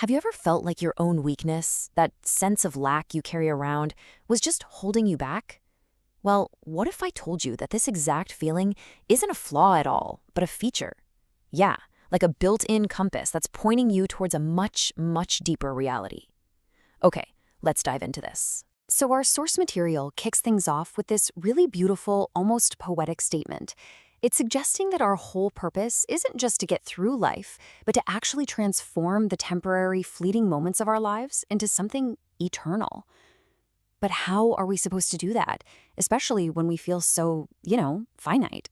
Have you ever felt like your own weakness, that sense of lack you carry around, was just holding you back? Well, what if I told you that this exact feeling isn't a flaw at all, but a feature? Yeah, like a built-in compass that's pointing you towards a much, much deeper reality. Okay, let's dive into this. So our source material kicks things off with this really beautiful, almost poetic statement. It's suggesting that our whole purpose isn't just to get through life, but to actually transform the temporary, fleeting moments of our lives into something eternal. But how are we supposed to do that, especially when we feel so, finite?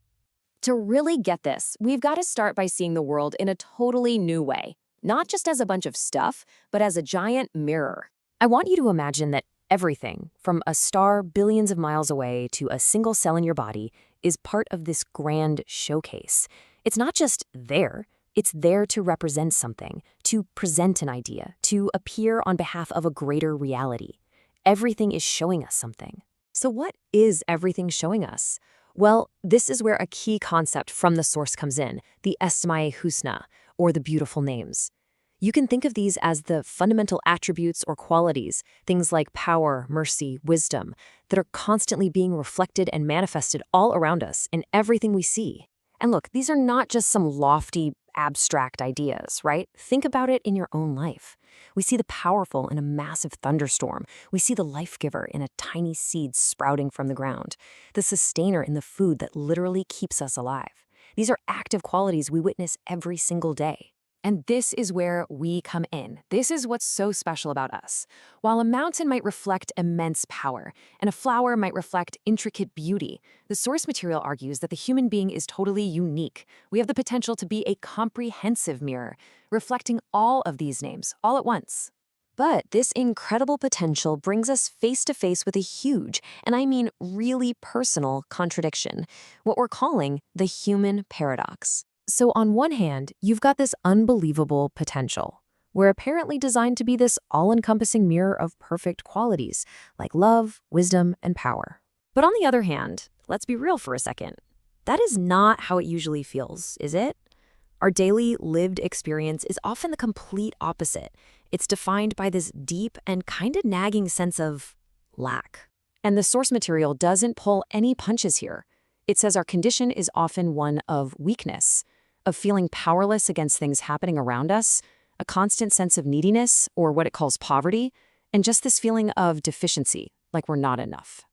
To really get this, we've got to start by seeing the world in a totally new way, not just as a bunch of stuff, but as a giant mirror. I want you to imagine that everything, from a star billions of miles away to a single cell in your body, is part of this grand showcase. It's not just there, it's there to represent something, to present an idea, to appear on behalf of a greater reality. Everything is showing us something. So what is everything showing us? Well, this is where a key concept from the source comes in, the Esmae Husna, or the beautiful names. You can think of these as the fundamental attributes or qualities, things like power, mercy, wisdom, that are constantly being reflected and manifested all around us in everything we see. And look, these are not just some lofty, abstract ideas, right? Think about it in your own life. We see the powerful in a massive thunderstorm. We see the life giver in a tiny seed sprouting from the ground, the sustainer in the food that literally keeps us alive. These are active qualities we witness every single day. And this is where we come in. This is what's so special about us. While a mountain might reflect immense power, and a flower might reflect intricate beauty, the source material argues that the human being is totally unique. We have the potential to be a comprehensive mirror, reflecting all of these names all at once. But this incredible potential brings us face to face with a huge, and I mean really personal, contradiction, what we're calling the human paradox. So on one hand, you've got this unbelievable potential. We're apparently designed to be this all-encompassing mirror of perfect qualities, like love, wisdom, and power. But on the other hand, let's be real for a second. That is not how it usually feels, is it? Our daily lived experience is often the complete opposite. It's defined by this deep and kind of nagging sense of lack. And the source material doesn't pull any punches here. It says our condition is often one of weakness, of feeling powerless against things happening around us, a constant sense of neediness, or what it calls poverty, and just this feeling of deficiency, like we're not enough.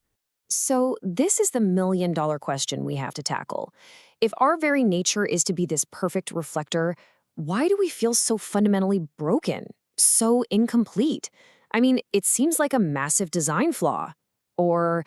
So this is the million-dollar question we have to tackle. If our very nature is to be this perfect reflector, why do we feel so fundamentally broken, so incomplete? I mean, it seems like a massive design flaw. Or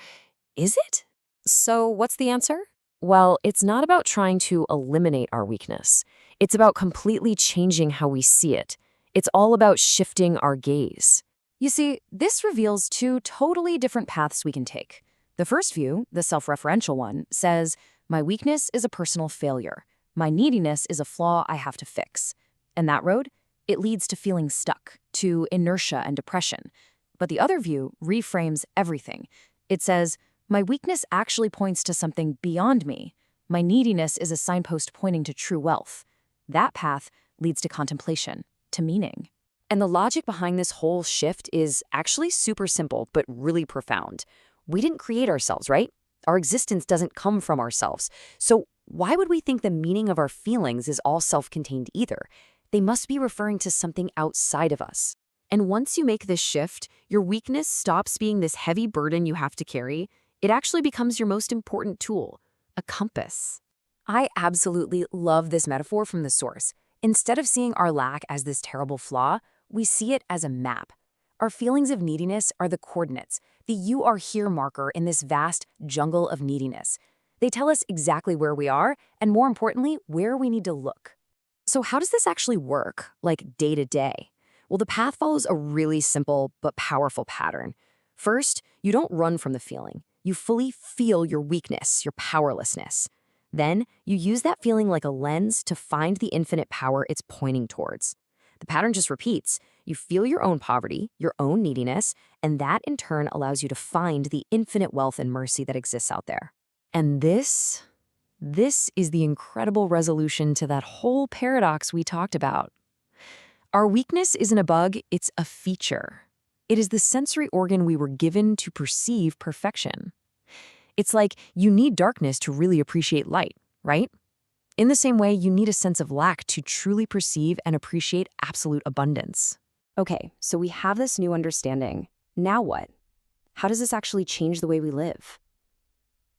is it? So what's the answer? Well, it's not about trying to eliminate our weakness. It's about completely changing how we see it. It's all about shifting our gaze. You see, this reveals two totally different paths we can take. The first view, the self-referential one, says, my weakness is a personal failure. My neediness is a flaw I have to fix. And that road, it leads to feeling stuck, to inertia and depression. But the other view reframes everything. It says, my weakness actually points to something beyond me. My neediness is a signpost pointing to true wealth. That path leads to contemplation, to meaning. And the logic behind this whole shift is actually super simple, but really profound. We didn't create ourselves, right? Our existence doesn't come from ourselves. So why would we think the meaning of our feelings is all self-contained either? They must be referring to something outside of us. And once you make this shift, your weakness stops being this heavy burden you have to carry. It actually becomes your most important tool, a compass. I absolutely love this metaphor from the source. Instead of seeing our lack as this terrible flaw, we see it as a map. Our feelings of neediness are the coordinates, the you are here marker in this vast jungle of neediness. They tell us exactly where we are, and more importantly, where we need to look. So how does this actually work, like day to day? Well, the path follows a really simple but powerful pattern. First, you don't run from the feeling. You fully feel your weakness, your powerlessness. Then, you use that feeling like a lens to find the infinite power it's pointing towards. The pattern just repeats. You feel your own poverty, your own neediness, and that in turn allows you to find the infinite wealth and mercy that exists out there. And this is the incredible resolution to that whole paradox we talked about. Our weakness isn't a bug, it's a feature. It is the sensory organ we were given to perceive perfection. It's like you need darkness to really appreciate light, right? In the same way, you need a sense of lack to truly perceive and appreciate absolute abundance. Okay, so we have this new understanding. Now what? How does this actually change the way we live?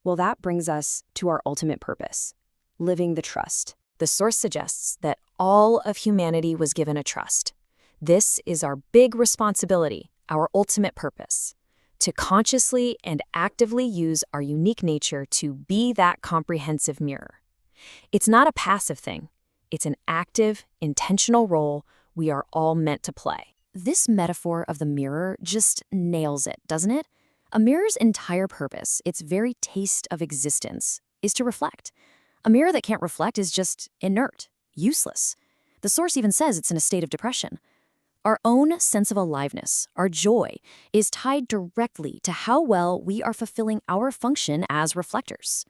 Well, that brings us to our ultimate purpose, living the trust. The source suggests that all of humanity was given a trust. This is our big responsibility, our ultimate purpose, to consciously and actively use our unique nature to be that comprehensive mirror. It's not a passive thing. It's an active, intentional role we are all meant to play. This metaphor of the mirror just nails it, doesn't it? A mirror's entire purpose, its very taste of existence, is to reflect. A mirror that can't reflect is just inert, useless. The source even says it's in a state of depression. Our own sense of aliveness, our joy, is tied directly to how well we are fulfilling our function as reflectors.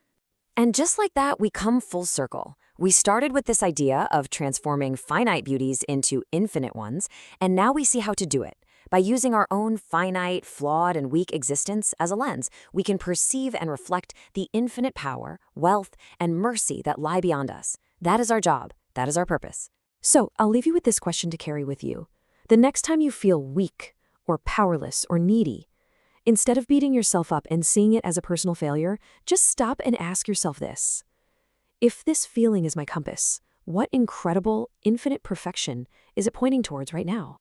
And just like that, we come full circle. We started with this idea of transforming finite beauties into infinite ones, and now we see how to do it. By using our own finite, flawed, and weak existence as a lens, we can perceive and reflect the infinite power, wealth, and mercy that lie beyond us. That is our job. That is our purpose. So, I'll leave you with this question to carry with you. The next time you feel weak, or powerless, or needy, instead of beating yourself up and seeing it as a personal failure, just stop and ask yourself this. If this feeling is my compass, what incredible, infinite perfection is it pointing towards right now?